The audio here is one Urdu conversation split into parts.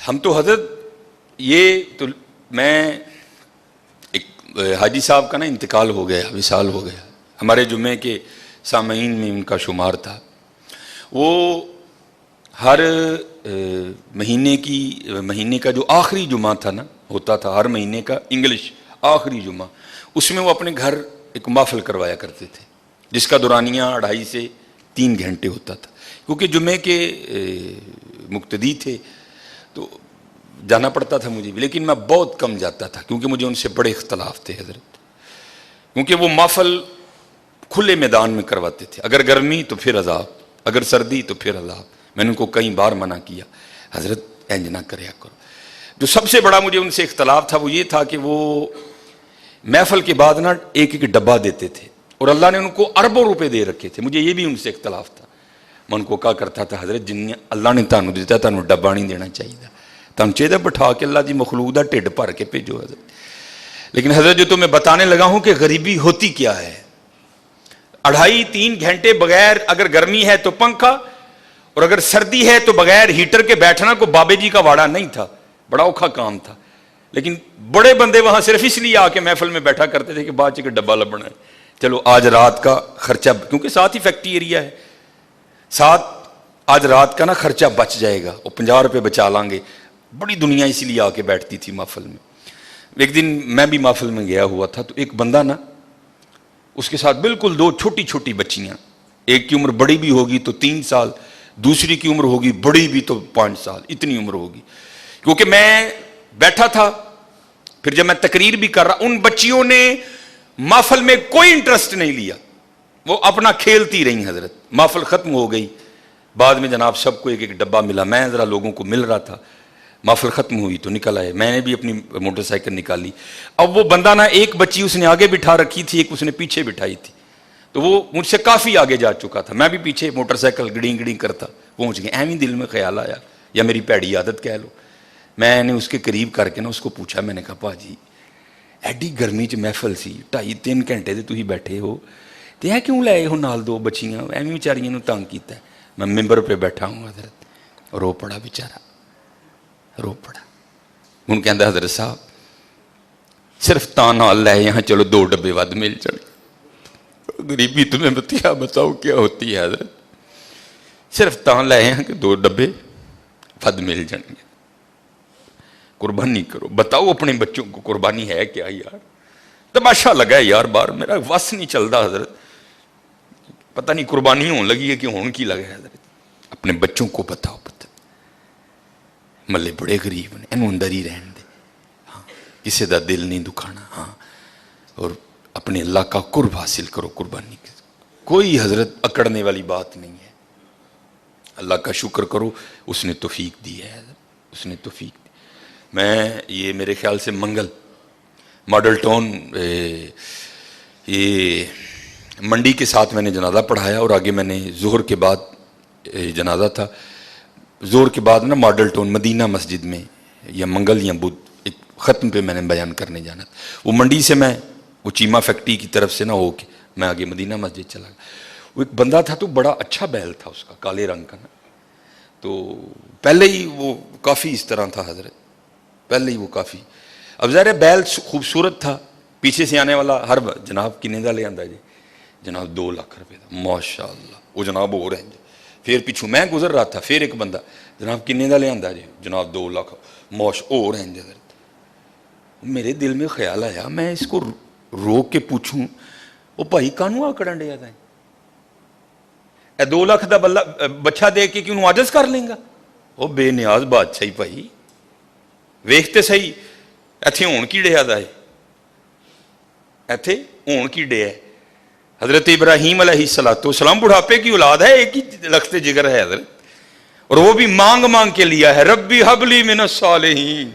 ہم تو حضرت یہ تو میں ایک حاجی صاحب کا نا انتقال ہو گیا، وصال ہو گیا، ہمارے جمعے کے سامعین میں ان کا شمار تھا. وہ ہر مہینے کا جو آخری جمعہ تھا نا، ہوتا تھا ہر مہینے کا انگلش آخری جمعہ، اس میں وہ اپنے گھر ایک محفل کروایا کرتے تھے جس کا دورانیہ 2.5 سے 3 گھنٹے ہوتا تھا. کیونکہ جمعے کے مقتدی تھے تو جانا پڑتا تھا مجھے بھی، لیکن میں بہت کم جاتا تھا کیونکہ مجھے ان سے بڑے اختلاف تھے حضرت. کیونکہ وہ محفل کھلے میدان میں کرواتے تھے، اگر گرمی تو پھر عذاب، اگر سردی تو پھر عذاب. میں نے ان کو کئی بار منع کیا، حضرت انج نہ کریا کرو. جو سب سے بڑا مجھے ان سے اختلاف تھا وہ یہ تھا کہ وہ محفل کے بعد نا ایک ڈبہ دیتے تھے، اور اللہ نے ان کو اربوں روپے دے رکھے تھے. مجھے یہ بھی ان سے اختلاف تھا. میں ان کو کہا کرتا تھا حضرت جن اللہ نے تانوں دیتا تانوں ڈبہ نہیں دینا چاہیے، تانوں چاہیے بٹھا کے اللہ دی مخلوق دا ٹھڈ بھر کے بھیجو حضرت. لیکن حضرت جو تو میں بتانے لگا ہوں کہ غریبی ہوتی کیا ہے. 2.5-3 گھنٹے بغیر، اگر گرمی ہے تو پنکھا، اور اگر سردی ہے تو بغیر ہیٹر کے بیٹھنا کو بابے جی کا واڑا نہیں تھا، بڑا اوکھا کام تھا. لیکن بڑے بندے وہاں صرف اس لیے آ کے محفل میں بیٹھا کرتے تھے کہ بعد چ ڈبہ لبنا ہے، چلو آج رات کا خرچہ، کیونکہ ساتھ ہی فیکٹری ایریا ہے، ساتھ آج رات کا نا خرچہ بچ جائے گا، وہ 50 روپے بچا لیں گے. بڑی دنیا اسی لیے آ کے بیٹھتی تھی محفل میں. ایک دن میں بھی محفل میں گیا ہوا تھا تو ایک بندہ نا، اس کے ساتھ بالکل 2 چھوٹی چھوٹی بچیاں، ایک کی عمر بڑی بھی ہوگی تو 3 سال، دوسری کی عمر ہوگی بڑی بھی تو 5 سال، اتنی عمر ہوگی. کیونکہ میں بیٹھا تھا، پھر جب میں تقریر بھی کر رہا، ان بچیوں نے محفل میں کوئی انٹرسٹ نہیں لیا، وہ اپنا کھیلتی رہی حضرت. محفل ختم ہو گئی، بعد میں جناب سب کو ایک ایک ڈبہ ملا، میں ذرا لوگوں کو مل رہا تھا. محفل ختم ہوئی تو نکل آئے، میں نے بھی اپنی موٹر سائیکل نکالی. اب وہ بندہ نا، ایک بچی اس نے آگے بٹھا رکھی تھی، ایک اس نے پیچھے بٹھائی تھی، تو وہ مجھ سے کافی آگے جا چکا تھا، میں بھی پیچھے موٹر سائیکل گڑیں گڑیں کرتا پہنچ گیا. ایویں دل میں خیال آیا، یا میری پیڑی عادت کہہ لو، میں نے اس کے قریب کر کے نا اس کو پوچھا، میں نے کہا پا جی ایڈی گرمی چ محفل سی 2.5-3 گھنٹے تے تسی بیٹھے ہو تے اے کیوں لائے ہو نال 2 بچیاں، ایویں بیچاریاں نوں تنگ کیتا ہے. میں ممبر پہ بیٹھا ہوں حضرت، رو پڑا بیچارہ، رو پڑا. ان کہندا حضرت صاحب صرف تاں نال لائے یہاں، چلو 2 ڈبے ود مل جائیں. غریبی تمہیں بتاؤ کیا ہوتی ہے حضرت، صرف تاں لائے ہیں کہ 2 ڈبے ود مل جائیں گے. قربانی کرو، بتاؤ اپنے بچوں کو قربانی ہے کیا یار. تماشا لگا ہے یار باہر، میرا وس نہیں چلتا حضرت، پتہ نہیں قربانی ہون لگی ہے کہ ہون کی لگا ہے حضرت. اپنے بچوں کو بتاؤ، ملے بڑے غریب نے، انہوں اندر ہی رہن دے، ہاں کسی دا دل نہیں دکھانا، ہاں اور اپنے اللہ کا قرب حاصل کرو قربانی کے. کوئی حضرت اکڑنے والی بات نہیں ہے. اللہ کا شکر کرو، اس نے توفیق دی ہے حضرت، اس نے توفیق دی. میں یہ میرے خیال سے منگل ماڈل ٹاؤن یہ منڈی کے ساتھ میں نے جنازہ پڑھایا، اور آگے میں نے ظہر کے بعد جنازہ تھا، زور کے بعد نا ماڈل ٹاؤن مدینہ مسجد میں یا منگل یا بدھ ایک ختم پہ میں نے بیان کرنے جانا تھا. وہ منڈی سے میں وہ چیمہ فیکٹری کی طرف سے نہ ہو کے میں آگے مدینہ مسجد چلا گیا. وہ ایک بندہ تھا تو بڑا اچھا بیل تھا اس کا، کالے رنگ کا نا، تو پہلے ہی وہ کافی اس طرح تھا حضرت، پہلے ہی وہ کافی. اب ظاہر ہے بیل خوبصورت تھا، پیچھے سے آنے والا ہر جناب کنے دا لے آندا جی، جناب 2 لاکھ روپے دا، ماشاء اللہ. وہ جناب ہو رہے ہیں، پھر پیچھوں میں گزر رہا تھا، پھر ایک بندہ جناب کنے دا لے آندا جی، جناب 2 لاکھ ہو رہے ہیں حضرت. میرے دل میں خیال آیا میں اس کو روک کے پوچھوں، وہ بھائی کانوں آکڑن ڈیا تھا، اے 2 لاکھ دا بچہ دے کے کیوں عاجز کر لیں گا؟ وہ بے نیاز بادشاہی بھائی ویکھتے صحیح ایتھے ہون کی ڈیا دا ہے، ایتھے ہون کی ڈیا ہے. حضرت ابراہیم علیہ السلام بڑھاپے کی اولاد ہے، ایک ہی لخت جگر ہے حضرت، اور وہ بھی مانگ مانگ کے لیا ہے، ربی حب لی من الصالحین.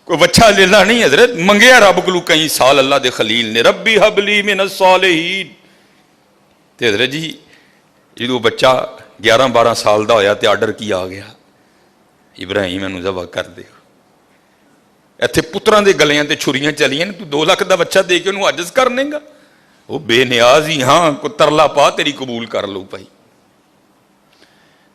کوئی بچہ لینا نہیں حضرت، منگیا رب کو کئی سال اللہ دے خلیل نے، ربی حب لی من الصالحین. تے حضرت جی جدو بچہ 11-12 سال دا ہویا تے آرڈر کیا آ گیا، ابراہیم انہوں ذبح کر دے. ایتھے پتراں دے گلیاں تے چھریاں چلیاں، تو 2 لاکھ دا بچہ دے کے انہوں عاجز کر لیں گا؟ وہ بے نیاز ہی، ہاں کو ترلا پا تیری قبول کر لو بھائی.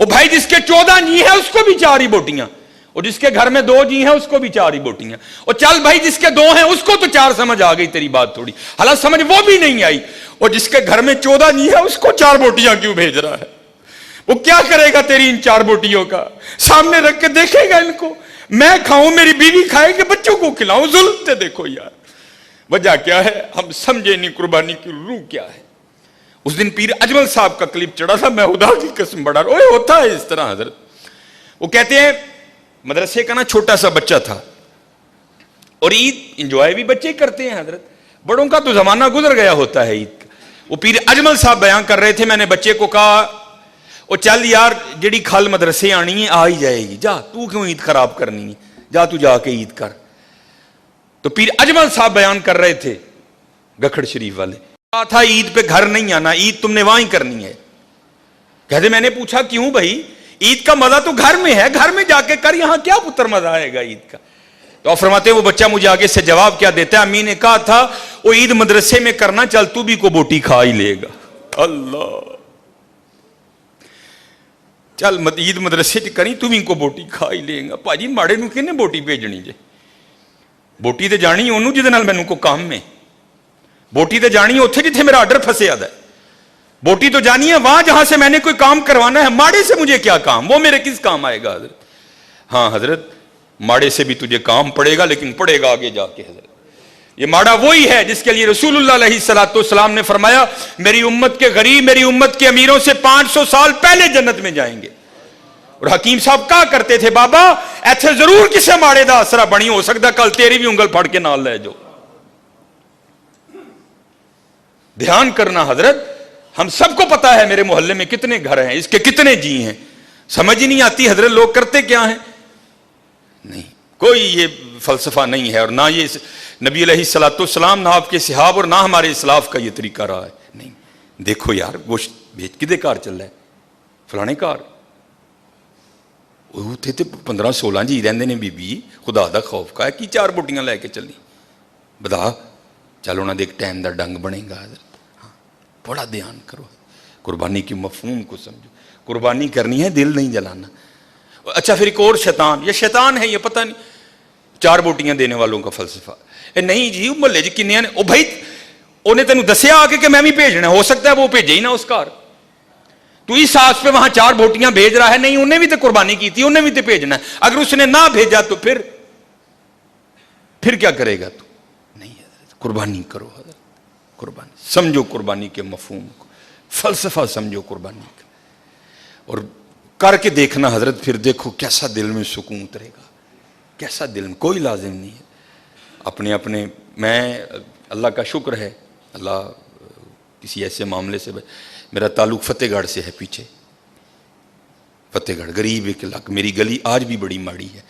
وہ بھائی جس کے 14 جی ہیں اس کو بھی 4 ہی بوٹیاں, اور جس کے گھر میں 2 جی ہیں اس کو بھی 4 ہی بوٹیاں. اور چل بھائی جس کے 2 ہیں اس کو تو 4 سمجھ آ گئی تیری بات تھوڑی, حالانکہ سمجھ وہ بھی نہیں آئی. اور جس کے گھر میں 14 جی ہے اس کو 4 بوٹیاں کیوں بھیج رہا ہے؟ وہ کیا کرے گا تیری ان 4 بوٹیوں کا؟ سامنے رکھ کے دیکھے گا ان کو, میں کھاؤں, میری بیوی کھائے کہ بچوں کو کھلاؤں؟ ظلم تے دیکھو یار, وجہ کیا ہے ہم سمجھے نہیں قربانی کی روح کیا ہے. اس دن پیر اجمل صاحب کا کلپ چڑھا تھا, میں خدا کی قسم بڑا اوے ہوتا ہے اس طرح حضرت. وہ کہتے ہیں مدرسے کا نا چھوٹا سا بچہ تھا, اور عید انجوائے بھی بچے کرتے ہیں حضرت, بڑوں کا تو زمانہ گزر گیا ہوتا ہے عید کا. وہ پیر اجمل صاحب بیان کر رہے تھے, میں نے بچے کو کہا او چل یار جڑی کھل مدرسے آنی ہے آ ہی جائے گی, جا تو کیوں عید خراب کرنی ہے, جا تو جا کے عید کر. تو پیر اجمل صاحب بیان کر رہے تھے گکھڑ شریف والے, کہا تھا عید پہ گھر نہیں آنا, عید تم نے وہاں ہی کرنی ہے. کہتے میں نے پوچھا کیوں بھائی, عید کا مزہ تو گھر میں ہے, گھر میں جا کے کر, یہاں کیا پتر مزہ آئے گا عید کا؟ تو آپ فرماتے ہیں وہ بچہ مجھے آگے سے جواب کیا دیتا ہے, امی نے کہا تھا وہ عید مدرسے میں کرنا, چل تو بھی کو بوٹی کھا ہی لے گا. اللہ, چل عید مدرسے چ کری تو بھی کو بوٹی کھا ہی لے گا. پاجی ماڑے نو کہنے بوٹی بھیجنی جے, بوٹی تے جانی انہوں جہد نال مینوں کو کام میں, بوٹی تے جانی ہے اتنے جتھے میرا آرڈر پھسیا ہے, بوٹی تو جانی ہے وہاں جہاں سے میں نے کوئی کام کروانا ہے. ماڑے سے مجھے کیا کام, وہ میرے کس کام آئے گا حضرت؟ ہاں حضرت ماڑے سے بھی تجھے کام پڑے گا, لیکن پڑے گا آگے جا کے حضرت. یہ ماڑا وہی ہے جس کے لیے رسول اللہ علیہ الصلوۃ والسلام نے فرمایا میری امت کے غریب میری امت کے امیروں سے 500 سال پہلے جنت میں جائیں گے. اور حکیم صاحب کہا کرتے تھے بابا ایتھے ضرور کسے ماڑے دا آسرا بنی, ہو سکتا کل تیری بھی انگل پھڑ کے نال لے جو. دھیان کرنا حضرت, ہم سب کو پتا ہے میرے محلے میں کتنے گھر ہیں, اس کے کتنے جی ہیں, سمجھ ہی نہیں آتی حضرت لوگ کرتے کیا ہیں. نہیں کوئی یہ فلسفہ نہیں ہے, اور نہ یہ نبی علیہ الصلوۃ والسلام, نہ آپ کے صحاب, اور نہ ہمارے اسلاف کا یہ طریقہ رہا ہے. نہیں دیکھو یار گوشت بھیج کدے کار چل رہا ہے, فلانے کار, وہ تھے 15-16 جی رہندے نے, بی بی خدا دا خوف کا ہے کی 4 بوٹیاں لے کے چلی, بتا چل انہاں دے ایک ٹائم دا ڈنگ بنے گا حضرت. ہاں بڑا دھیان کرو, قربانی کے مفہوم کو سمجھو, قربانی کرنی ہے دل نہیں جلانا. اچھا پھر ایک اور شیطان, یہ شیطان ہے یہ پتہ نہیں, 4 بوٹیاں دینے والوں کا فلسفہ. نہیں جی محلے جی کنے نے, او بھائی انہیں تینوں دسیا آ کے کہ میں بھی بھیجنا, ہو سکتا ہے وہ بھیجے ہی نہ اس کار, تو اس آس پہ وہاں 4 بوٹیاں بھیج رہا ہے. نہیں انہیں بھی تو قربانی کی تھی, انہیں بھی تو بھیجنا ہے, اگر اس نے نہ بھیجا تو پھر کیا کرے گا تو؟ نہیں حضرت قربانی کرو حضرت, قربانی سمجھو, قربانی کے مفہوم کو, فلسفہ سمجھو قربانی کا, اور کر کے دیکھنا حضرت, پھر دیکھو کیسا دل میں سکون اترے گا, کیسا دل میں, کوئی لازم نہیں ہے اپنے اپنے. میں اللہ کا شکر ہے, اللہ کسی ایسے معاملے سے, میرا تعلق فتح گڑھ سے ہے, پیچھے فتح گڑھ غریب ایک علاقہ, میری گلی آج بھی بڑی ماڑی ہے,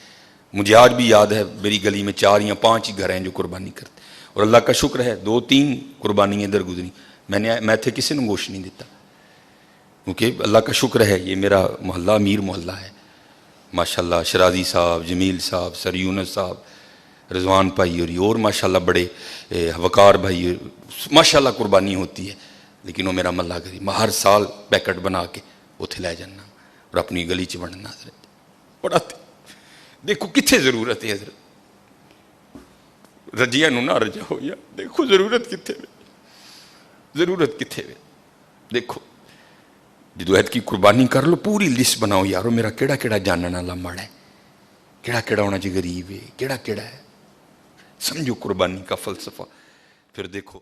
مجھے آج بھی یاد ہے میری گلی میں 4 یا 5 ہی گھر ہیں جو قربانی کرتے, اور اللہ کا شکر ہے 2-3 قربانیاں ادھر گزری, میں تھے کسی نے گوشت نہیں دیتا, کیونکہ اللہ کا شکر ہے یہ میرا محلہ امیر محلہ ہے ماشاءاللہ. شرازی صاحب, جمیل صاحب, سر یونس صاحب, رضوان بھائی, اور ماشاءاللہ بڑے وقار بھائی, ماشاءاللہ قربانی ہوتی ہے. لیکن وہ میرا محلہ غریب, میں ہر سال پیکٹ بنا کے اتنے لے جانا اور اپنی گلی چ بننا حضرت. بڑا دیکھو کتنے ضرورت ہے حضرت, رجیا نو نہ رجا ہو یا, دیکھو ضرورت کتنے وے, ضرورت کتنے وے. دیکھو جدوہد کی قربانی کر لو, پوری لسٹ بناؤ یارو میرا کیڑا کیڑا جاننا والا ماڑا ہے, کیڑا کیڑا ہونا چاہیے غریب ہے, کیڑا کیڑا ہے, سمجھو قربانی کا فلسفہ, پھر دیکھو